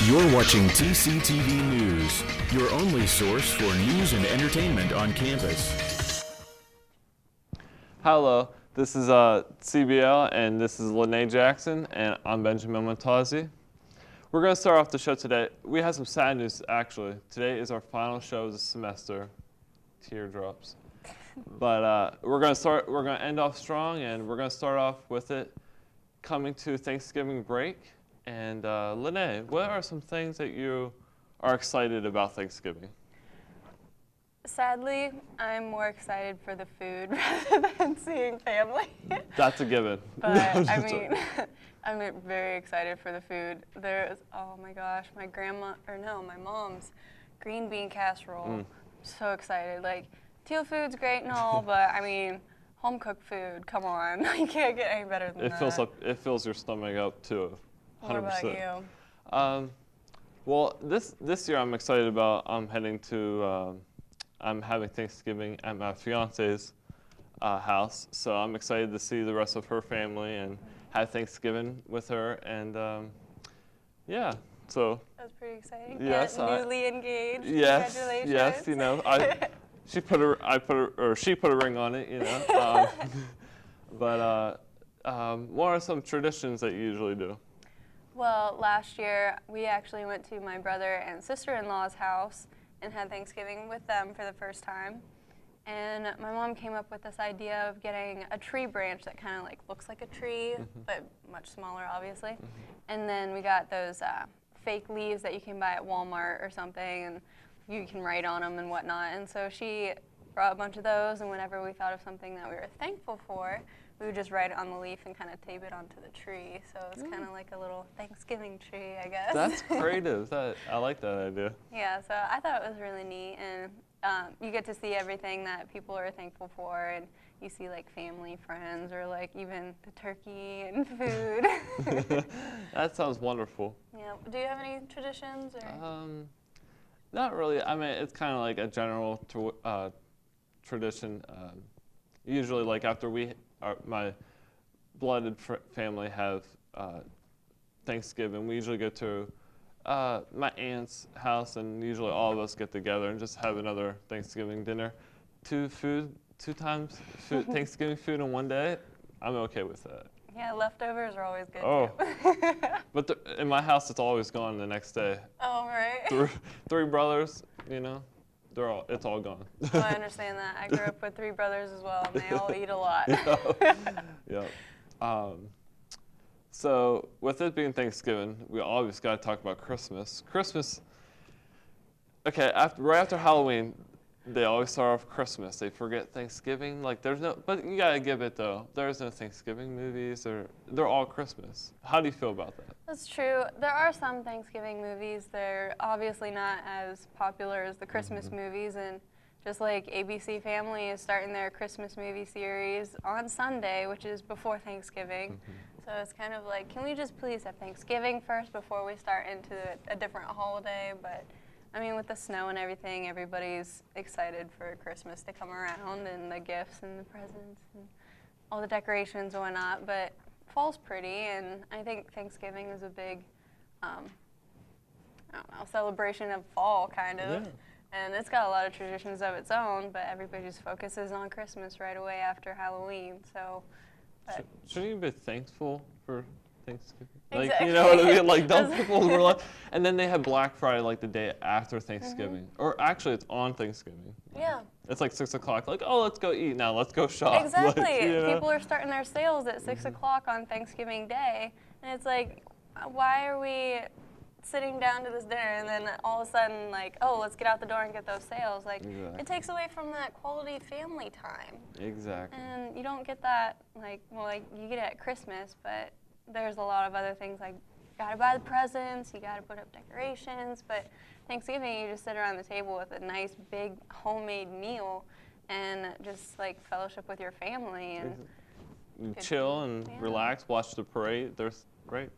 You're watching TCTV News, your only source for news and entertainment on campus. Hello, this is CBL, and this is Lene Jackson, and I'm Benjamin Montazzi. We're going to start off the show today. We have some sad news, actually. Today is our final show of the semester. Teardrops. But we're going to end off strong, and we're going to start off with it coming to Thanksgiving break. And Lene, what are some things that you are excited about Thanksgiving? Sadly, I'm more excited for the food rather than seeing family. That's a given. But I mean, I'm very excited for the food. There's, oh my gosh, my mom's green bean casserole. I'm so excited. Like, teal food's great and all, but I mean, home cooked food, come on. You can't get any better than that. It fills your stomach up too. 100%. What about you? Well, this year I'm excited about. I'm having Thanksgiving at my fiance's house, so I'm excited to see the rest of her family and have Thanksgiving with her. And yeah, so that's pretty exciting. Yes, newly engaged. Yes, Congratulations. yes. You know, she put a ring on it. You know, but what are some traditions that you usually do? Well, last year we actually went to my brother and sister-in-law's house and had Thanksgiving with them for the first time. And my mom came up with this idea of getting a tree branch that kind of like looks like a tree, but much smaller, obviously. And then we got those fake leaves that you can buy at Walmart or something, and you can write on them and whatnot. And so she brought a bunch of those, and whenever we thought of something that we were thankful for, we would just write it on the leaf and kind of tape it onto the tree. So it's kind of like a little Thanksgiving tree, I guess. That's creative. I like that idea. Yeah, so I thought it was really neat, and you get to see everything that people are thankful for, and you see like family, friends, or like even the turkey and food. That sounds wonderful. Yeah. Do you have any traditions? Or? Not really. I mean, it's kind of like a general tradition. Usually, like after my blooded family have Thanksgiving, we usually go to my aunt's house, and usually all of us get together and just have another Thanksgiving dinner. Two times Thanksgiving food in one day, I'm okay with that. Yeah, leftovers are always good too. But in my house, it's always gone the next day. Oh, right. Three brothers, you know, it's all gone. Oh, I understand that. I grew up with three brothers as well, and they all eat a lot. Yeah. So with it being Thanksgiving, we always got to talk about Christmas. Okay, right after Halloween, they always start off Christmas. They forget Thanksgiving. Like but you gotta give it though. There's no Thanksgiving movies. They're all Christmas. How do you feel about that? That's true. There are some Thanksgiving movies. They're obviously not as popular as the Christmas movies, and just like ABC Family is starting their Christmas movie series on Sunday, which is before Thanksgiving. So it's kind of like, can we just please have Thanksgiving first before we start into a different holiday? But I mean, with the snow and everything, everybody's excited for Christmas to come around, and the gifts and the presents and all the decorations and whatnot. But fall's pretty, and I think Thanksgiving is a big, I don't know, celebration of fall, kind of. Yeah. And it's got a lot of traditions of its own, but everybody just focuses on Christmas right away after Halloween. So, shouldn't you be thankful for Thanksgiving? Exactly. Like, you know what I mean? Like, don't people were like, and then they have Black Friday like the day after Thanksgiving, or actually it's on Thanksgiving. Yeah. It's like 6 o'clock. Like, oh, let's go eat now. Let's go shop. Exactly. Like, you know? People are starting their sales at 6 o'clock on Thanksgiving Day, and it's like, why are we sitting down to this dinner and then all of a sudden like, oh, let's get out the door and get those sales? Like, It takes away from that quality family time. Exactly. And you don't get that, like you get it at Christmas, but there's a lot of other things, like you gotta buy the presents, you gotta put up decorations, but Thanksgiving you just sit around the table with a nice big homemade meal and just like fellowship with your family and chill and relax, watch the parade. There's a parade.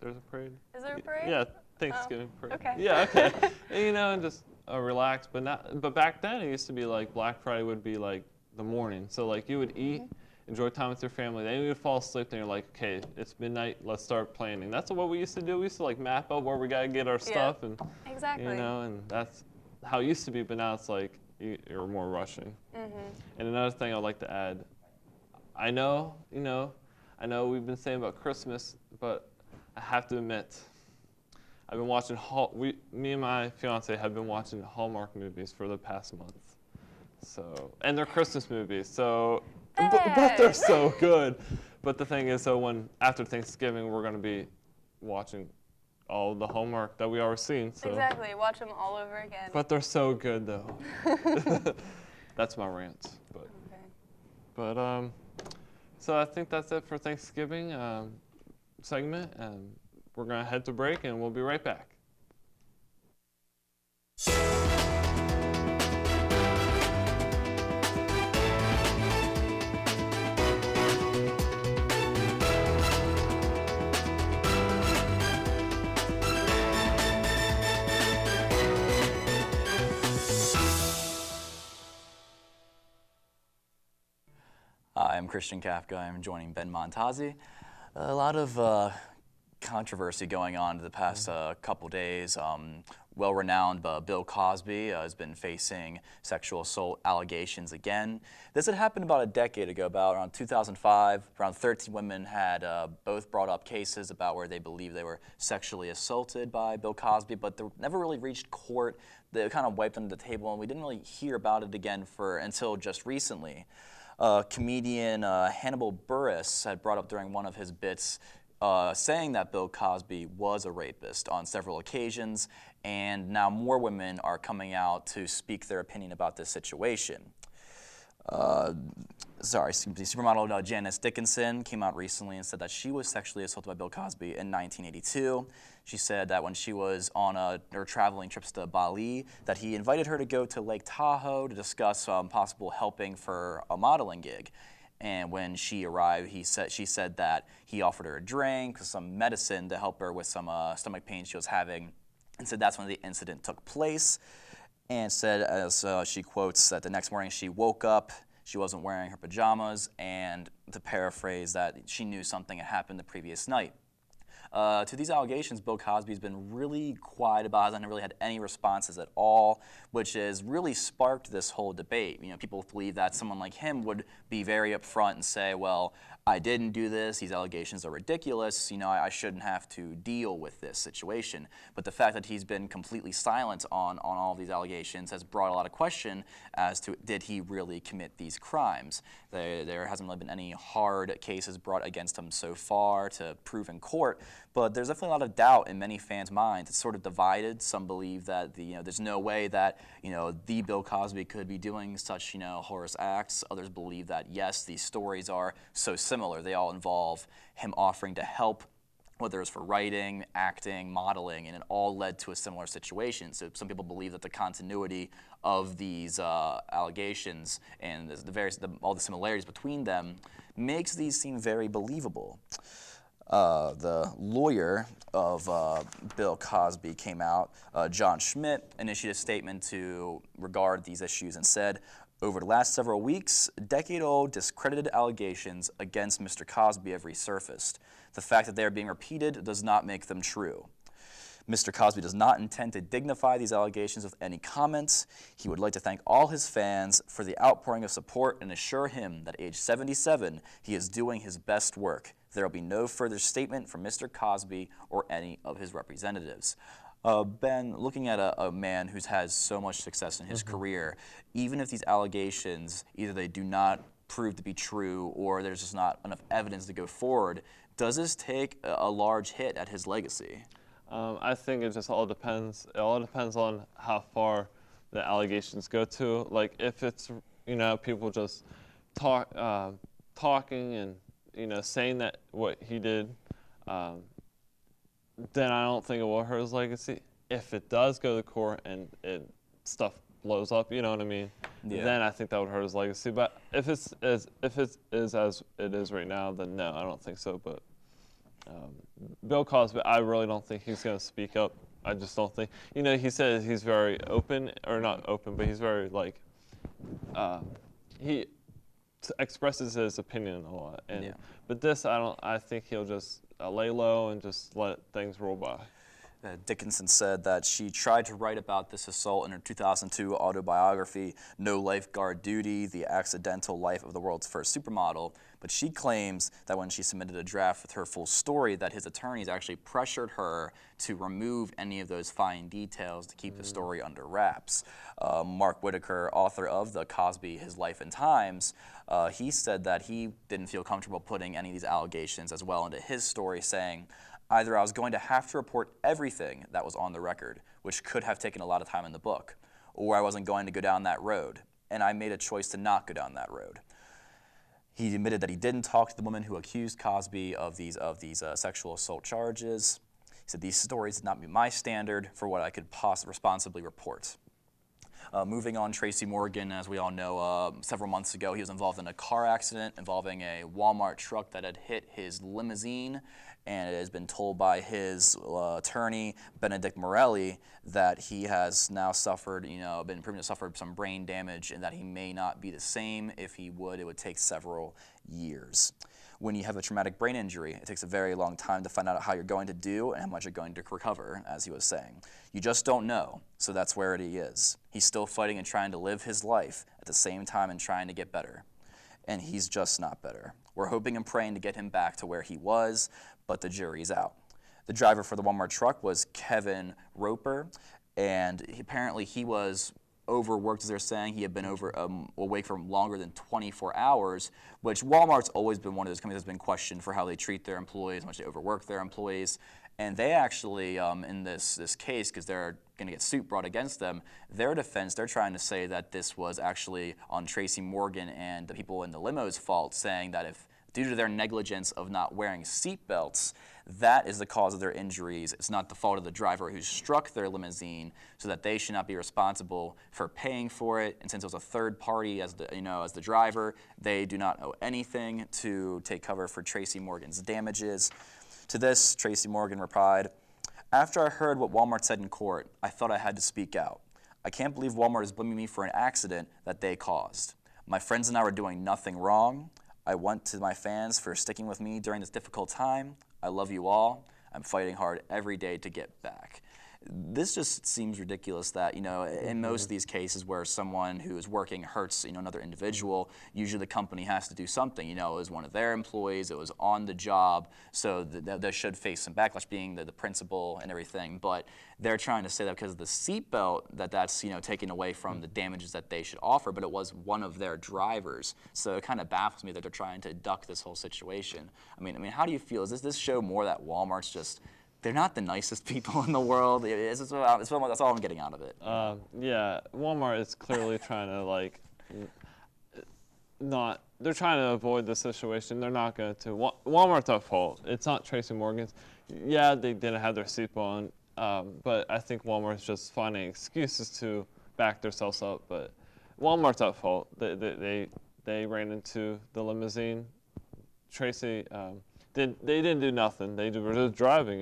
Is there a parade? Yeah, Thanksgiving parade. Okay. Yeah, okay. And, you know, and just relax, but back then it used to be like Black Friday would be like the morning. So like you would eat enjoy time with your family. Then you fall asleep, and you're like, okay, it's midnight. Let's start planning. That's what we used to do. We used to like map out where we gotta get our stuff, and exactly. you know, and that's how it used to be. But now it's like you're more rushing. And another thing I'd like to add, I know we've been saying about Christmas, but I have to admit, I've been watching me and my fiance have been watching Hallmark movies for the past month. So, and they're Christmas movies. So, but they're so good. But the thing is, so after Thanksgiving, we're going to be watching all the Hallmark that we already seen. So. Exactly, watch them all over again. But they're so good, though. That's my rant. But so I think that's it for Thanksgiving segment. We're going to head to break, and we'll be right back. I'm Christian Kafka. I'm joining Ben Montazzi. A lot of controversy going on the past couple days. Well-renowned Bill Cosby has been facing sexual assault allegations again. This had happened about a decade ago, about around 2005. Around 13 women had both brought up cases about where they believe they were sexually assaulted by Bill Cosby, but they never really reached court. They kind of wiped under the table, and we didn't really hear about it again until just recently. Comedian Hannibal Buress had brought up during one of his bits saying that Bill Cosby was a rapist on several occasions, and now more women are coming out to speak their opinion about this situation. Supermodel Janice Dickinson came out recently and said that she was sexually assaulted by Bill Cosby in 1982. She said that when she was on her traveling trips to Bali, that he invited her to go to Lake Tahoe to discuss possible helping for a modeling gig. And when she arrived, she said that he offered her a drink, some medicine to help her with some stomach pain she was having, and said that's when the incident took place. And said, as she quotes, that the next morning she woke up, she wasn't wearing her pajamas, and to paraphrase, that she knew something had happened the previous night. To these allegations, Bill Cosby's been really quiet about it, hasn't really had any responses at all, which has really sparked this whole debate. You know, people believe that someone like him would be very upfront and say, well, I didn't do this, these allegations are ridiculous, you know, I shouldn't have to deal with this situation. But the fact that he's been completely silent on all of these allegations has brought a lot of question as to, did he really commit these crimes? There hasn't really been any hard cases brought against him so far to prove in court, but there's definitely a lot of doubt in many fans' minds. It's sort of divided. Some believe that there's no way that the Bill Cosby could be doing such horrendous acts. Others believe that yes, these stories are so similar. They all involve him offering to help, whether it's for writing, acting, modeling, and it all led to a similar situation. So some people believe that the continuity of these allegations and all the similarities between them makes these seem very believable. The lawyer of Bill Cosby came out, John Schmidt, initiated a statement to regard these issues and said, over the last several weeks, decade-old discredited allegations against Mr. Cosby have resurfaced. The fact that they are being repeated does not make them true. Mr. Cosby does not intend to dignify these allegations with any comments. He would like to thank all his fans for the outpouring of support and assure him that at age 77, he is doing his best work. There will be no further statement from Mr. Cosby or any of his representatives. Ben, looking at a man who's had so much success in his career, even if these allegations, either they do not prove to be true or there's just not enough evidence to go forward, does this take a large hit at his legacy? I think it just all depends. It all depends on how far the allegations go to. Like if it's people just talking and saying that what he did, then I don't think it will hurt his legacy. If it does go to court and stuff blows up, you know what I mean? Yeah. Then I think that would hurt his legacy. But if it is as it is right now, then no, I don't think so. But Bill Cosby, I really don't think he's going to speak up. I just don't think. He says he's very open, or not open, but he's very expresses his opinion a lot. And Yeah. but this, I think he'll just lay low and just let things roll by. Dickinson said that she tried to write about this assault in her 2002 autobiography, No Lifeguard Duty, The Accidental Life of the World's First Supermodel, but she claims that when she submitted a draft with her full story, that his attorneys actually pressured her to remove any of those fine details to keep the story under wraps. Mark Whitaker, author of The Cosby, His Life and Times, he said that he didn't feel comfortable putting any of these allegations as well into his story, saying, either I was going to have to report everything that was on the record, which could have taken a lot of time in the book, or I wasn't going to go down that road, and I made a choice to not go down that road. He admitted that he didn't talk to the woman who accused Cosby of these sexual assault charges. He said these stories did not meet my standard for what I could responsibly report. Moving on, Tracy Morgan, as we all know, several months ago, he was involved in a car accident involving a Walmart truck that had hit his limousine, and it has been told by his attorney, Benedict Morelli, that he has now suffered, been proven to suffer some brain damage, and that he may not be the same. If he would, it would take several years. When you have a traumatic brain injury, it takes a very long time to find out how you're going to do and how much you're going to recover, as he was saying. You just don't know, so that's where he is. He's still fighting and trying to live his life at the same time and trying to get better. And he's just not better. We're hoping and praying to get him back to where he was, but the jury's out. The driver for the Walmart truck was Kevin Roper, and apparently he was overworked, as they're saying. He had been awake for longer than 24 hours, which Walmart's always been one of those companies that's been questioned for how they treat their employees, how much they overwork their employees. And they actually, in this case, because they're going to get suit brought against them, their defense, they're trying to say that this was actually on Tracy Morgan and the people in the limo's fault, saying that if due to their negligence of not wearing seatbelts, that is the cause of their injuries. It's not the fault of the driver who struck their limousine, so that they should not be responsible for paying for it. And since it was a third party as the driver, they do not owe anything to take cover for Tracy Morgan's damages. To this, Tracy Morgan replied, "After I heard what Walmart said in court, I thought I had to speak out. I can't believe Walmart is blaming me for an accident that they caused. My friends and I were doing nothing wrong. I want to my fans for sticking with me during this difficult time. I love you all. I'm fighting hard every day to get back." This just seems ridiculous that, in most of these cases where someone who is working hurts, another individual, usually the company has to do something. It was one of their employees, it was on the job, so they should face some backlash, being the principal and everything. But they're trying to say that because of the seatbelt, that's, taken away from the damages that they should offer, but it was one of their drivers. So it kind of baffles me that they're trying to duck this whole situation. I mean, how do you feel? Does this show more that Walmart's just, they're not the nicest people in the world? That's all I'm getting out of it. Yeah, Walmart is clearly trying to they're trying to avoid the situation. They're not going to. Walmart's at fault. It's not Tracy Morgan's. Yeah, they didn't have their seatbelt on, but I think Walmart's just finding excuses to back themselves up. But Walmart's at fault. They ran into the limousine. Tracy. They didn't do nothing. They were just driving,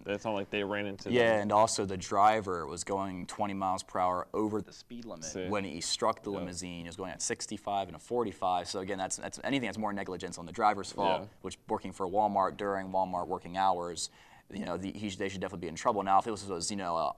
It's not like they ran into them. Yeah, and also the driver was going 20 miles per hour over the speed limit. When he struck the limousine. He was going at 65 and a 45. So again, that's anything that's more negligence on the driver's fault, which working for Walmart during Walmart working hours, they should definitely be in trouble. Now, if it was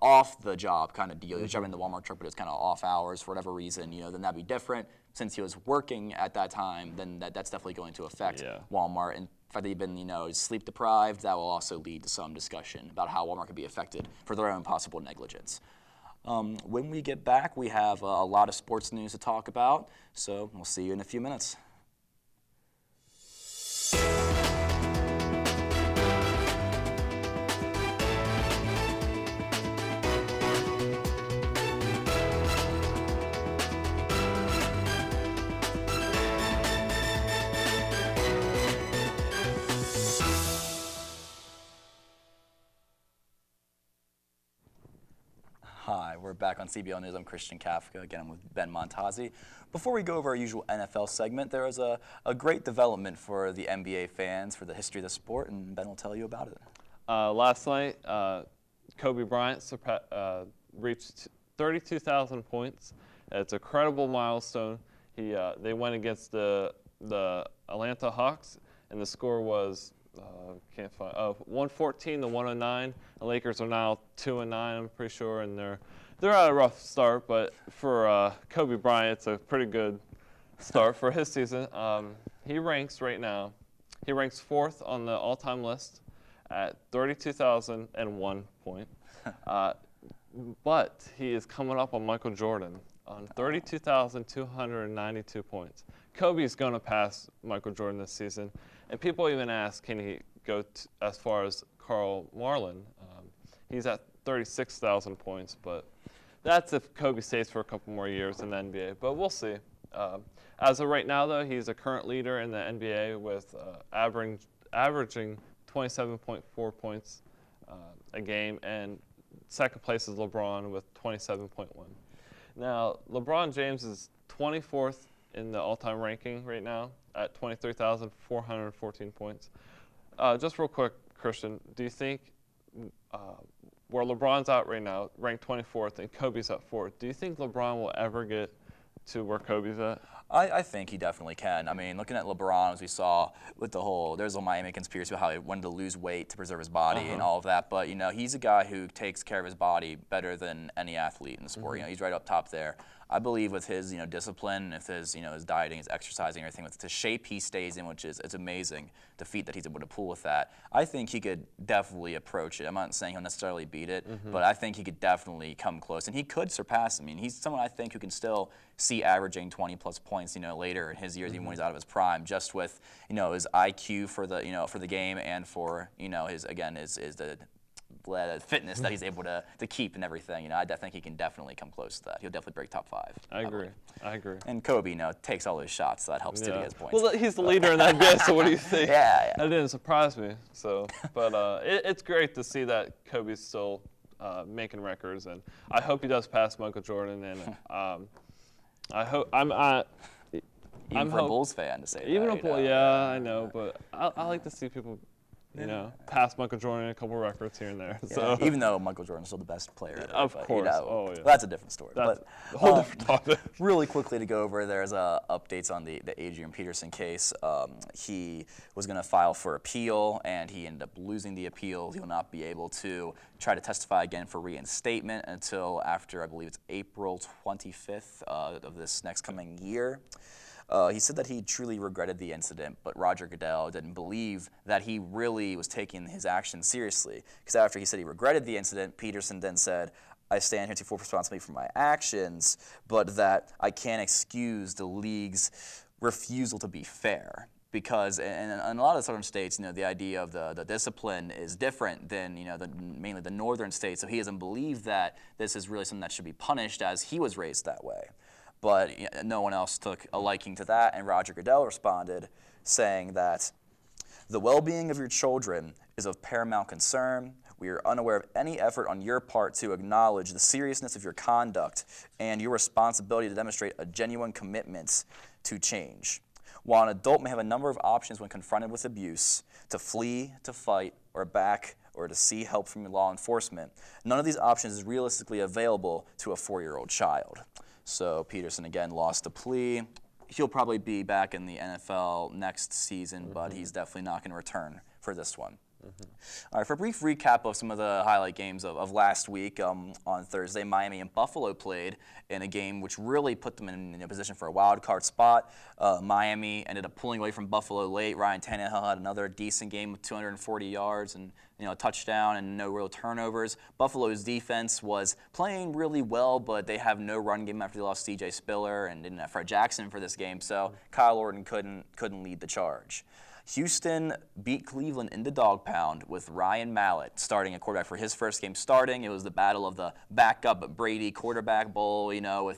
off the job kind of deal, he was driving the Walmart truck, but it was kind of off hours for whatever reason, then that'd be different. Since he was working at that time, then that's definitely going to affect Walmart. And the fact that you've been, sleep deprived, that will also lead to some discussion about how Walmart could be affected for their own possible negligence. When we get back, we have a lot of sports news to talk about, so we'll see you in a few minutes. Hi, we're back on CBL News. I'm Christian Kafka. Again, I'm with Ben Montazzi. Before we go over our usual NFL segment, there is a great development for the NBA fans, for the history of the sport, and Ben will tell you about it. Last night, Kobe Bryant reached 32,000 points. It's a credible milestone. They went against the the Atlanta Hawks, and the score was 114 to 109. The Lakers are now 2-9, I'm pretty sure, and they're at a rough start, but for Kobe Bryant, it's a pretty good start for his season. He ranks right now. He ranks 4th on the all-time list at 32,001 points. But he is coming up on Michael Jordan on 32,292 points. Kobe's going to pass Michael Jordan this season. And people even ask, can he go as far as Karl Marlin? He's at 36,000 points, but that's if Kobe stays for a couple more years in the NBA. But we'll see. As of right now, though, he's a current leader in the NBA with averaging 27.4 points a game, and second place is LeBron with 27.1. Now, LeBron James is 24th in the all-time ranking right now at 23,414 points. Just real quick, Christian, do you think where LeBron's at right now, ranked 24th, and Kobe's at 4th, do you think LeBron will ever get to where Kobe's at? I think he definitely can. I mean, looking at LeBron, as we saw with there's a Miami conspiracy about how he wanted to lose weight to preserve his body and all of that. But, he's a guy who takes care of his body better than any athlete in the sport. He's right up top there. I believe with his, discipline, if his, his dieting, his exercising, everything, with the shape he stays in, which is, it's amazing, the feat that he's able to pull with that. I think he could definitely approach it. I'm not saying he'll necessarily beat it, but I think he could definitely come close, and he could surpass. I mean, he's someone I think who can still see averaging 20+ points, later in his years, even when he's out of his prime, just with, his IQ for the, for the game and for, his the fitness that he's able to keep and everything. I think he can definitely come close to that. He'll definitely break top 5. I agree. And Kobe, takes all those shots, so that helps too to get his points. Well, he's the leader in that NBA, so what do you think? Yeah. That didn't surprise me. So, but it's great to see that Kobe's still making records, and I hope he does pass Michael Jordan. And I hope Even for a Bulls fan to say that. Even a Bulls, yeah, I know, but I like to see people, pass Michael Jordan a couple records here and there. Yeah, so even though Michael Jordan's still the best player ever. Of but, course. Oh, yeah. That's a different story. That's but a whole different topic. Really quickly to go over, there's updates on the Adrian Peterson case. He was going to file for appeal, and he ended up losing the appeal. He will not be able to try to testify again for reinstatement until after, I believe it's April 25th of this next coming year. He said that he truly regretted the incident, but Roger Goodell didn't believe that he really was taking his actions seriously. Because after he said he regretted the incident, Peterson then said, I stand here to take full responsibility for my actions, but that I can't excuse the league's refusal to be fair. Because in a lot of southern states, the idea of the discipline is different than, mainly the northern states. So he doesn't believe that this is really something that should be punished, as he was raised that way. But no one else took a liking to that, and Roger Goodell responded saying that the well-being of your children is of paramount concern. We are unaware of any effort on your part to acknowledge the seriousness of your conduct and your responsibility to demonstrate a genuine commitment to change. While an adult may have a number of options when confronted with abuse, to flee, to fight, or back, or to seek help from law enforcement, none of these options is realistically available to a 4-year-old child. So Peterson again lost the plea. He'll probably be back in the NFL next season, but he's definitely not going to return for this one. All right, for a brief recap of some of the highlight games of last week, on Thursday, Miami and Buffalo played in a game which really put them in a position for a wild card spot. Miami ended up pulling away from Buffalo late. Ryan Tannehill had another decent game with 240 yards and a touchdown and no real turnovers. Buffalo's defense was playing really well, but they have no run game after they lost C.J. Spiller and didn't have Fred Jackson for this game, so Kyle Orton couldn't lead the charge. Houston beat Cleveland in the dog pound with Ryan Mallett starting a quarterback for his first game starting. It was the battle of the backup Brady quarterback bowl,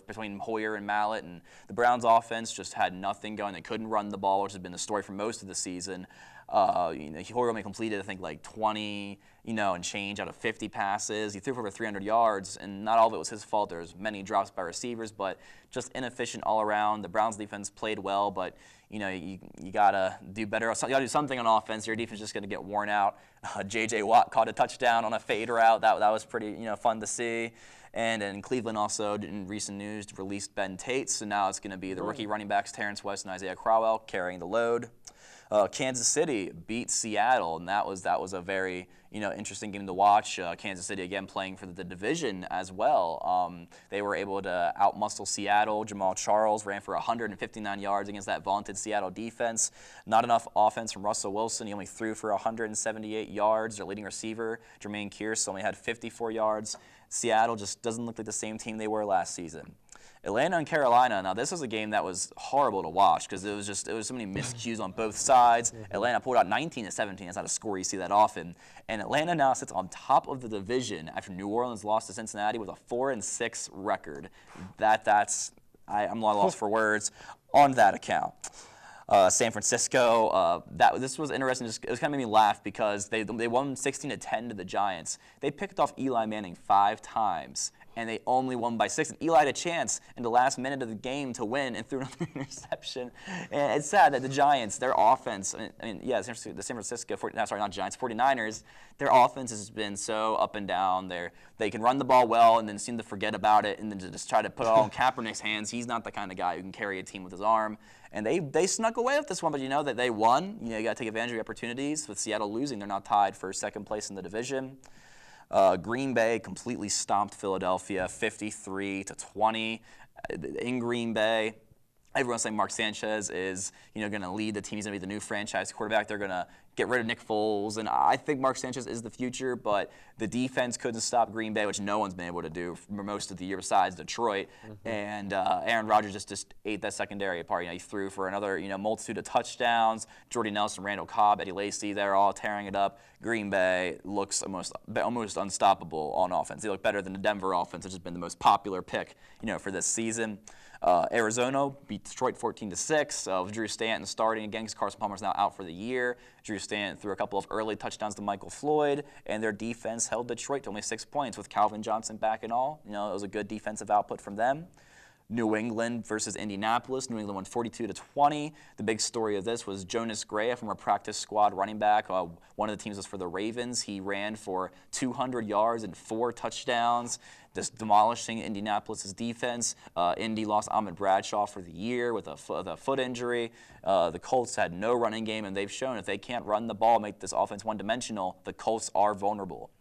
between Hoyer and Mallett. And the Browns offense just had nothing going. They couldn't run the ball, which has been the story for most of the season. Hoyer only completed, I think, like 20 and change out of 50 passes. He threw for over 300 yards, and not all of it was his fault. There was many drops by receivers, but just inefficient all around. The Browns defense played well, but you gotta do better. You gotta do something on offense. Your defense is just gonna get worn out. J.J. Watt caught a touchdown on a fade route. That was pretty fun to see. And in Cleveland also, in recent news, released Ben Tate. So now it's going to be the rookie running backs Terrence West and Isaiah Crowell carrying the load. Kansas City beat Seattle, and that was a very interesting game to watch. Kansas City again playing for the division as well. They were able to outmuscle Seattle. Jamal Charles ran for 159 yards against that vaunted Seattle defense. Not enough offense from Russell Wilson. He only threw for 178 yards. Their leading receiver, Jermaine Kearse, only had 54 yards. Seattle just doesn't look like the same team they were last season. Atlanta and Carolina. Now this was a game that was horrible to watch because it was so many miscues on both sides. Atlanta pulled out 19-17. That's not a score you see that often. And Atlanta now sits on top of the division after New Orleans lost to Cincinnati with a 4-6 record. I'm at a loss for words on that account. San Francisco, this was interesting. It was kind of made me laugh because they won 16-10 to the Giants. They picked off Eli Manning 5 times, and they only won by 6. And Eli had a chance in the last minute of the game to win and threw another interception. And it's sad that the Giants, their offense, the San Francisco, not Giants, 49ers, their offense has been so up and down. They can run the ball well and then seem to forget about it and then just try to put it all in Kaepernick's hands. He's not the kind of guy who can carry a team with his arm. And they snuck away with this one, but that they won. You got to take advantage of your opportunities. With Seattle losing, they're now tied for second place in the division. Green Bay completely stomped Philadelphia 53-20 in Green Bay. Everyone's saying Mark Sanchez is going to lead the team. He's going to be the new franchise quarterback. They're going to get rid of Nick Foles, and I think Mark Sanchez is the future, but the defense couldn't stop Green Bay, which no one's been able to do for most of the year besides Detroit. And Aaron Rodgers just ate that secondary apart. He threw for another multitude of touchdowns. Jordy Nelson, Randall Cobb, Eddie Lacy, they're all tearing it up. Green Bay looks almost unstoppable on offense. They look better than the Denver offense, which has been the most popular pick for this season. Arizona beat Detroit 14-6 with Drew Stanton starting again because Carson Palmer's now out for the year. Drew Stanton threw a couple of early touchdowns to Michael Floyd, and their defense held Detroit to only 6 points with Calvin Johnson back and all. It was a good defensive output from them. New England versus Indianapolis. New England won 42-20. The big story of this was Jonas Gray, a former practice squad running back. One of the teams was for the Ravens. He ran for 200 yards and 4 touchdowns, just demolishing Indianapolis' defense. Indy lost Ahmed Bradshaw for the year with a foot injury. The Colts had no running game, and they've shown if they can't run the ball, make this offense one-dimensional, the Colts are vulnerable.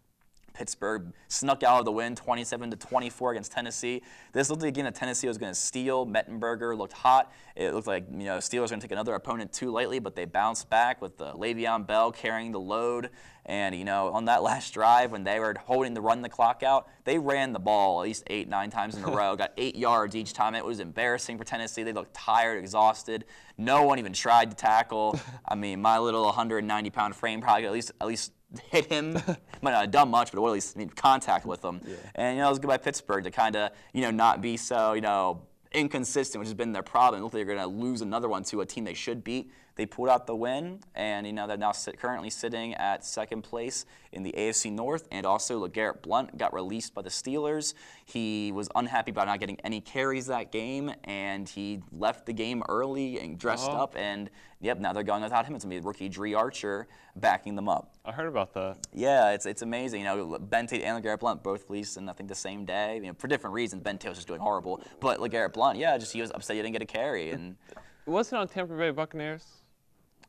Pittsburgh snuck out of the win 27-24 against Tennessee. This looked like a game that Tennessee was going to steal. Mettenberger looked hot. It looked like Steelers were going to take another opponent too lightly, but they bounced back with Le'Veon Bell carrying the load. And on that last drive when they were holding to run the clock out, they ran the ball at least 8-9 times in a row, got 8 yards each time. It was embarrassing for Tennessee. They looked tired, exhausted. No one even tried to tackle. I mean, my little 190-pound frame probably at least hit him. Might not have done much, but at least made contact with him. Yeah. And it was good by Pittsburgh to kind of not be so inconsistent, which has been their problem. It looked like they're going to lose another one to a team they should beat. They pulled out the win, and they're now currently sitting at second place in the AFC North. And also, LeGarrette Blount got released by the Steelers. He was unhappy about not getting any carries that game, and he left the game early and dressed up. And now they're going without him. It's going to be rookie Dree Archer backing them up. I heard about that. Yeah, it's amazing. Ben Tate and LeGarrette Blount both released in I think the same day. For different reasons. Ben Tate was just doing horrible, but LeGarrette Blount, he was upset he didn't get a carry. And wasn't on Tampa Bay Buccaneers?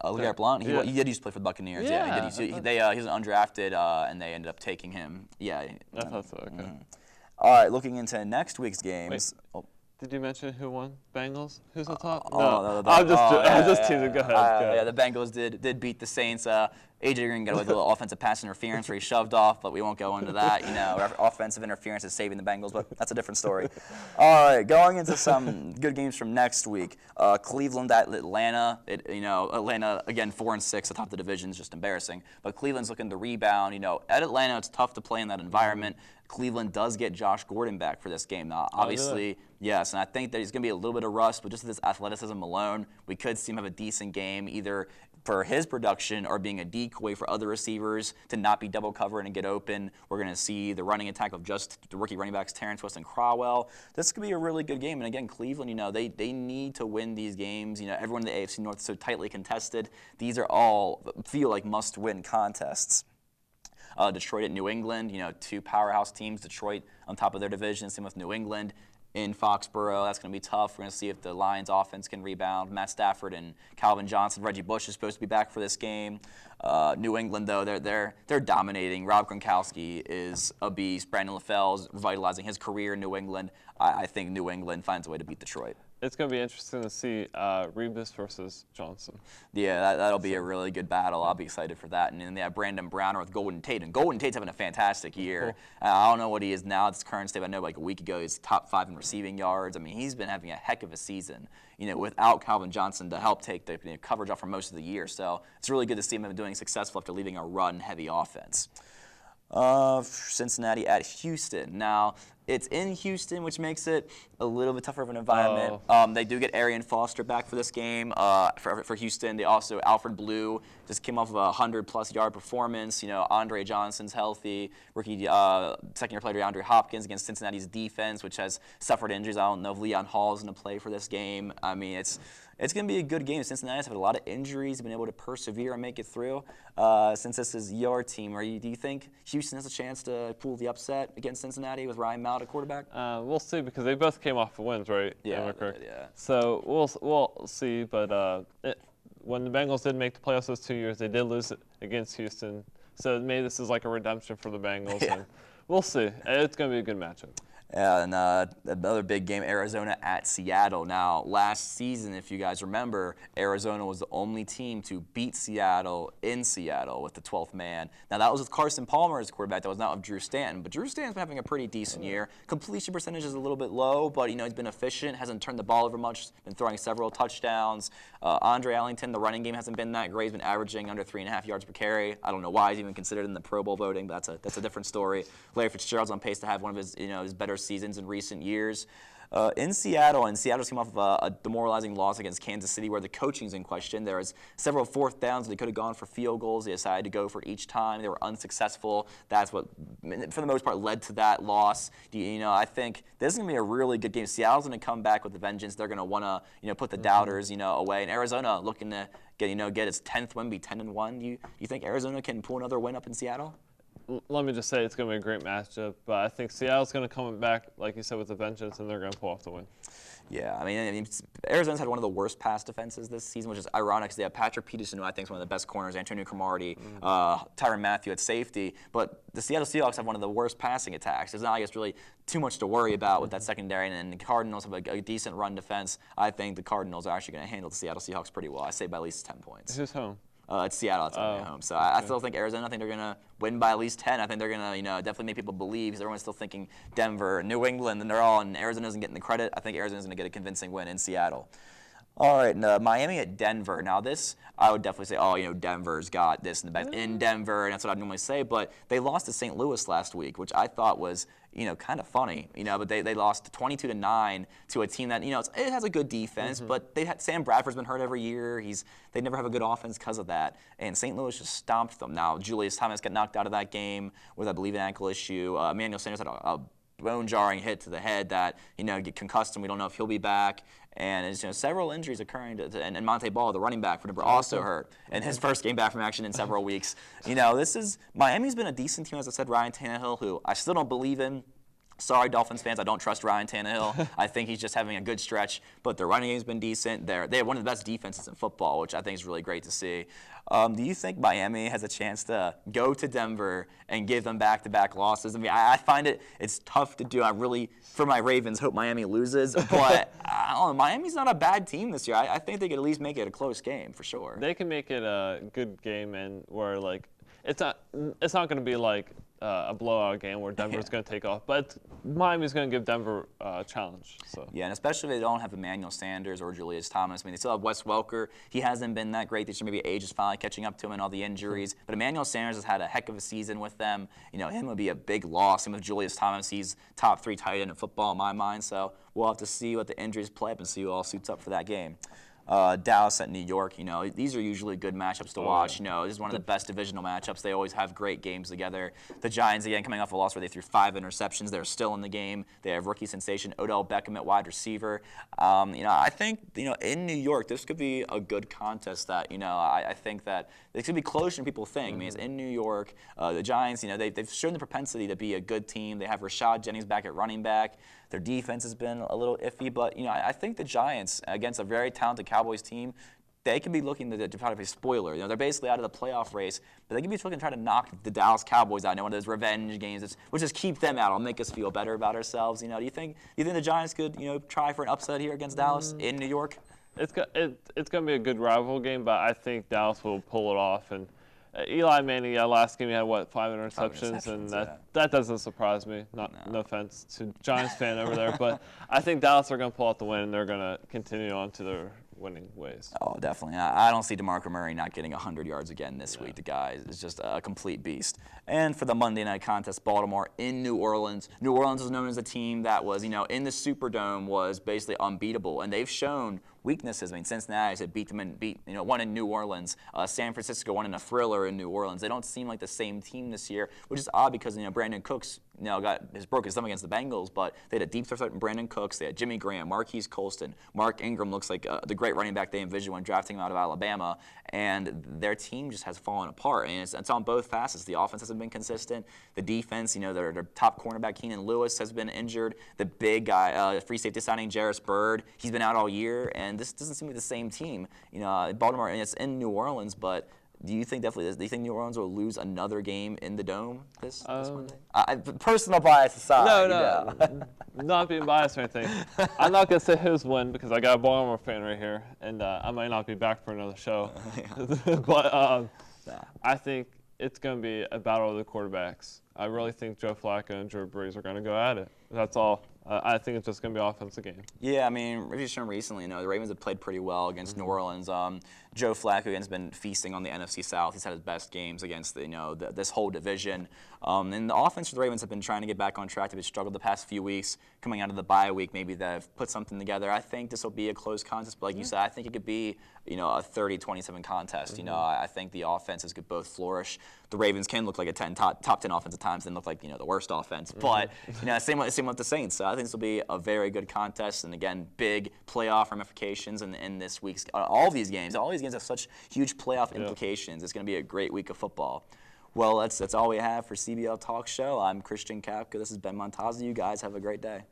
LeGarrette Blount, he did used to play for the Buccaneers. Yeah, he did. He was undrafted, and they ended up taking him. Yeah. I thought so. Okay. All right, looking into next week's games. Did you mention who won? Bengals? Who's on top? No. I'm just teasing. Go ahead. The Bengals did beat the Saints. A.J. Green got away with a little offensive pass interference where he shoved off, but we won't go into that. Offensive interference is saving the Bengals, but that's a different story. All right, going into some good games from next week. Cleveland at Atlanta. Atlanta, again, 4-6 atop the division is just embarrassing. But Cleveland's looking to rebound. At Atlanta, it's tough to play in that environment. Cleveland does get Josh Gordon back for this game. Now, obviously, yes, and I think that he's going to be a little bit of rust, but just this athleticism alone, we could see him have a decent game, either for his production or being a decoy for other receivers to not be double covered and get open. We're going to see the running attack of just the rookie running backs Terrence West and Crowell. This could be a really good game. And again, Cleveland, they need to win these games. Everyone in the AFC North is so tightly contested. These are all feel like must-win contests. Detroit at New England, two powerhouse teams. Detroit on top of their division, same with New England. In Foxborough, that's going to be tough. We're going to see if the Lions offense can rebound. Matt Stafford and Calvin Johnson, Reggie Bush is supposed to be back for this game. New England, though, they're dominating. Rob Gronkowski is a beast. Brandon LaFell's revitalizing his career in New England. I think New England finds a way to beat Detroit. It's going to be interesting to see Rebus versus Johnson. Yeah, that'll be a really good battle. I'll be excited for that. And then they have Brandon Browner with Golden Tate. And Golden Tate's having a fantastic year. Cool. I don't know what he is now at this current state. I know like a week ago he's top 5 in receiving yards. I mean, he's been having a heck of a season, without Calvin Johnson to help take the coverage off for most of the year. So it's really good to see him doing successful after leaving a run-heavy offense. Cincinnati at Houston. Now, it's in Houston, which makes it a little bit tougher of an environment. They do get Arian Foster back for this game for Houston. They also, Alfred Blue just came off of a 100-plus yard performance. Andre Johnson's healthy. Rookie second-year player DeAndre Hopkins against Cincinnati's defense, which has suffered injuries. I don't know if Leon Hall is going to play for this game. I mean, it's going to be a good game. Cincinnati's had a lot of injuries, been able to persevere and make it through. Since this is your team, do you think Houston has a chance to pull the upset against Cincinnati with Ryan Mallett at quarterback? We'll see, because they both came off of wins, right? Yeah, yeah. So we'll see. But when the Bengals did make the playoffs those 2 years, they did lose against Houston. So maybe this is like a redemption for the Bengals. Yeah. And we'll see. It's going to be a good matchup. And another big game, Arizona at Seattle. Now, last season, if you guys remember, Arizona was the only team to beat Seattle in Seattle with the 12th man. Now, that was with Carson Palmer as quarterback. That was not with Drew Stanton. But Drew Stanton's been having a pretty decent year. Completion percentage is a little bit low, but, he's been efficient, hasn't turned the ball over much, been throwing several touchdowns. Andre Ellington, the running game hasn't been that great. He's been averaging under 3.5 yards per carry. I don't know why he's even considered in the Pro Bowl voting, but that's a different story. Larry Fitzgerald's on pace to have one of his better seasons in recent years. In Seattle, and Seattle came off of a demoralizing loss against Kansas City where the coaching's in question. There was several fourth downs. They could have gone for field goals. They decided to go for it each time. They were unsuccessful. That's what, for the most part, led to that loss. I think this is going to be a really good game. Seattle's going to come back with a vengeance. They're going to want to, put the doubters, away. And Arizona looking to get its 10th win, be 10-1. Do you think Arizona can pull another win up in Seattle? Let me just say it's going to be a great matchup, but I think Seattle's going to come back, like you said, with a vengeance, and they're going to pull off the win. Yeah, I mean, Arizona's had one of the worst pass defenses this season, which is ironic because they have Patrick Peterson, who I think is one of the best corners, Antonio Cromartie, Tyrann Mathieu at safety. But the Seattle Seahawks have one of the worst passing attacks. There's not, I guess, really too much to worry about with that secondary. And the Cardinals have a decent run defense. I think the Cardinals are actually going to handle the Seattle Seahawks pretty well. I say by at least 10 points. Who's home? It's Seattle. It's at home. So I still think Arizona. I think they're going to win by at least 10. I think they're going to, definitely make people believe because everyone's still thinking Denver, New England, and they're all, and Arizona isn't getting the credit. I think Arizona's going to get a convincing win in Seattle. All right, Miami at Denver. Now this, I would definitely say, Denver's got this in the bag in Denver, and that's what I'd normally say. But they lost to St. Louis last week, which I thought was, kind of funny. But they lost 22-9 to a team that, it has a good defense, but Sam Bradford's been hurt every year. They never have a good offense because of that. And St. Louis just stomped them. Now Julius Thomas got knocked out of that game with, I believe, an ankle issue. Emmanuel Sanders had a bone-jarring hit to the head that, get concussed, and we don't know if he'll be back. And it's, several injuries occurring and Monte Ball, the running back for Denver, also hurt in his first game back from action in several weeks. Miami's been a decent team, as I said. Ryan Tannehill, who I still don't believe in. Sorry, Dolphins fans, I don't trust Ryan Tannehill. I think he's just having a good stretch, but their running game's been decent. They have one of the best defenses in football, which I think is really great to see. Do you think Miami has a chance to go to Denver and give them back-to-back losses? I mean, I find it's tough to do. I really, for my Ravens, hope Miami loses, but I don't know, Miami's not a bad team this year. I think they could at least make it a close game for sure. They can make it a good game, and where it's not going to be like a blowout game where Denver's going to take off. But Miami's going to give Denver a challenge. So. Yeah, and especially if they don't have Emmanuel Sanders or Julius Thomas. I mean, they still have Wes Welker. He hasn't been that great this year. Maybe age is finally catching up to him and all the injuries. But Emmanuel Sanders has had a heck of a season with them. You know, him would be a big loss. Same with Julius Thomas. He's top 3 tight end in football in my mind. So we'll have to see what the injuries play up and see who all suits up for that game. Dallas at New York, you know, these are usually good matchups to watch. You know, this is one of the best divisional matchups. They always have great games together. The Giants, again, coming off a loss where they threw 5 interceptions. They're still in the game. They have rookie sensation Odell Beckham at wide receiver. You know, I think, you know, in New York, this could be a good contest that, you know, I think that this could be closer than people think. I mean, it's in New York. The Giants, you know, they've shown the propensity to be a good team. They have Rashad Jennings back at running back. Their defense has been a little iffy, but, you know, I think the Giants, against a very talented Cowboys team, they could be looking to try to be a spoiler. You know, they're basically out of the playoff race, but they could be looking to try to knock the Dallas Cowboys out. You know, one of those revenge games, which just keep them out. It'll make us feel better about ourselves. You know, do you think the Giants could, you know, try for an upset here against Dallas in New York? It's going to be a good rival game, but I think Dallas will pull it off. And Eli Manning, last game he had, what, 5 interceptions, and that doesn't surprise me. No offense to Giants fan over there, but I think Dallas are going to pull out the win, and they're going to continue on to their winning ways. Oh, definitely. I don't see DeMarco Murray not getting 100 yards again this week. The guy is just a complete beast. And for the Monday night contest, Baltimore in New Orleans. New Orleans is known as a team that was, you know, in the Superdome was basically unbeatable, and they've shown weaknesses. I mean, Cincinnati said won in New Orleans. San Francisco won in a thriller in New Orleans. They don't seem like the same team this year, which is odd because, you know, Brandon Cooks, you know, broke his thumb against the Bengals, but they had a deep threat in Brandon Cooks. They had Jimmy Graham, Marquise Colston, Mark Ingram looks like the great running back they envisioned when drafting him out of Alabama, and their team just has fallen apart. And it's on both facets. The offense hasn't been consistent. The defense, you know, their top cornerback Keenan Lewis has been injured. The big guy, free safety signing Jarris Byrd, he's been out all year, and this doesn't seem like the same team. You know, Baltimore, and it's in New Orleans, but do you think New Orleans will lose another game in the Dome this Monday? Personal bias aside. No. Not being biased or anything. I'm not going to say who's win because I got a Baltimore fan right here, and I might not be back for another show. But I think it's going to be a battle of the quarterbacks. I really think Joe Flacco and Drew Brees are going to go at it. That's all. I think it's just going to be an offensive game. Yeah, I mean, we've shown recently, you know, the Ravens have played pretty well against New Orleans. Joe Flacco has been feasting on the NFC South. He's had his best games against this whole division. And the offense for the Ravens have been trying to get back on track. They've struggled the past few weeks. Coming out of the bye week, maybe they've put something together. I think this will be a close contest, but like you said, I think it could be, you know, a 30-27 contest. You know, I think the offenses could both flourish. The Ravens can look like a top 10 offense at times, and look like, you know, the worst offense. But you know, same with the Saints. So I think this will be a very good contest, and again, big playoff ramifications in this week's all these games. All these games have such huge playoff implications. It's going to be a great week of football. Well, that's all we have for CBL Talk Show. I'm Christian Kapka. This is Ben Montazzi. You guys have a great day.